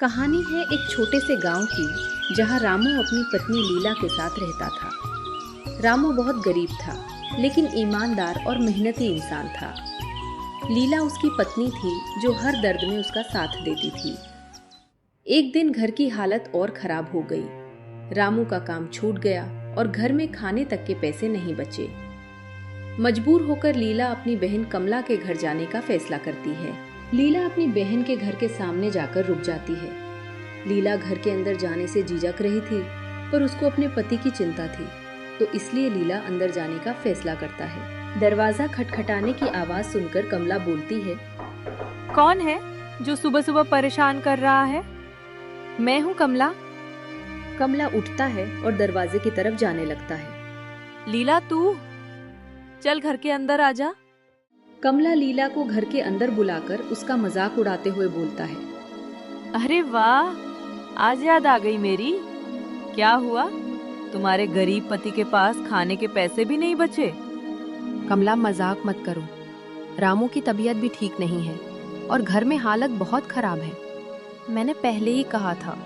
कहानी है एक छोटे से गांव की जहां रामू अपनी पत्नी लीला के साथ रहता था। रामू बहुत गरीब था, लेकिन ईमानदार और मेहनती इंसान था। लीला उसकी पत्नी थी जो हर दर्द में उसका साथ देती थी। एक दिन घर की हालत और खराब हो गई। रामू का काम छूट गया और घर में खाने तक के पैसे नहीं बचे। मजबूर होकर लीला अपनी बहन कमला के घर जाने का फैसला करती है। लीला अपनी बहन के घर के सामने जाकर रुक जाती है। लीला घर के अंदर जाने से झिझक रही थी, पर उसको अपने पति की चिंता थी, तो इसलिए लीला अंदर जाने का फैसला करता है। दरवाजा खटखटाने की आवाज सुनकर कमला बोलती है, कौन है जो सुबह सुबह परेशान कर रहा है? मैं हूँ कमला। कमला उठता है और दरवाजे की तरफ जाने लगता है। लीला, तू चल घर के अंदर आजा। कमला लीला को घर के अंदर बुलाकर उसका मजाक उड़ाते हुए बोलता है, अरे वाह, आज याद आ गई मेरी। क्या हुआ? तुम्हारे गरीब पति के पास खाने के पैसे भी नहीं बचे? कमला, मजाक मत करो। रामू की तबीयत भी ठीक नहीं है और घर में हालत बहुत खराब है। मैंने पहले ही कहा था,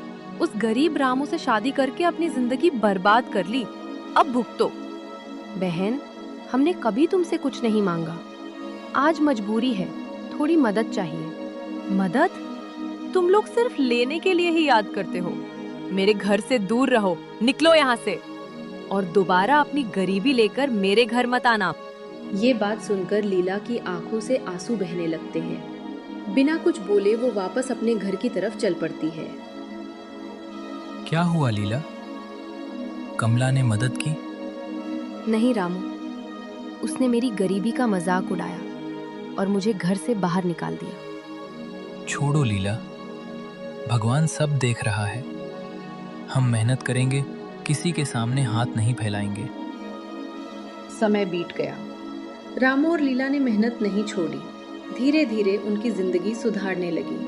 उस गरीब रामू से शादी करके अपनी जिंदगी बर्बाद कर ली। अब भुगतो। बहन, हमने कभी तुमसे कुछ नहीं मांगा। आज मजबूरी है, थोड़ी मदद चाहिए। मदद? तुम लोग सिर्फ लेने के लिए ही याद करते हो। मेरे घर से दूर रहो, निकलो यहाँ से, और दोबारा अपनी गरीबी लेकर मेरे घर मत आना। ये बात सुनकर लीला की आंखों से आंसू बहने लगते हैं। बिना कुछ बोले वो वापस अपने घर की तरफ चल पड़ती है। क्या हुआ लीला? कमला ने मदद की? नहीं रामू, उसने मेरी गरीबी का मजाक उड़ाया और मुझे घर से बाहर निकाल दिया। छोड़ो लीला, भगवान सब देख रहा है। हम मेहनत करेंगे, किसी के सामने हाथ नहीं फैलाएंगे। समय बीत गया। रामू और लीला ने मेहनत नहीं छोड़ी। धीरे धीरे उनकी जिंदगी सुधारने लगी।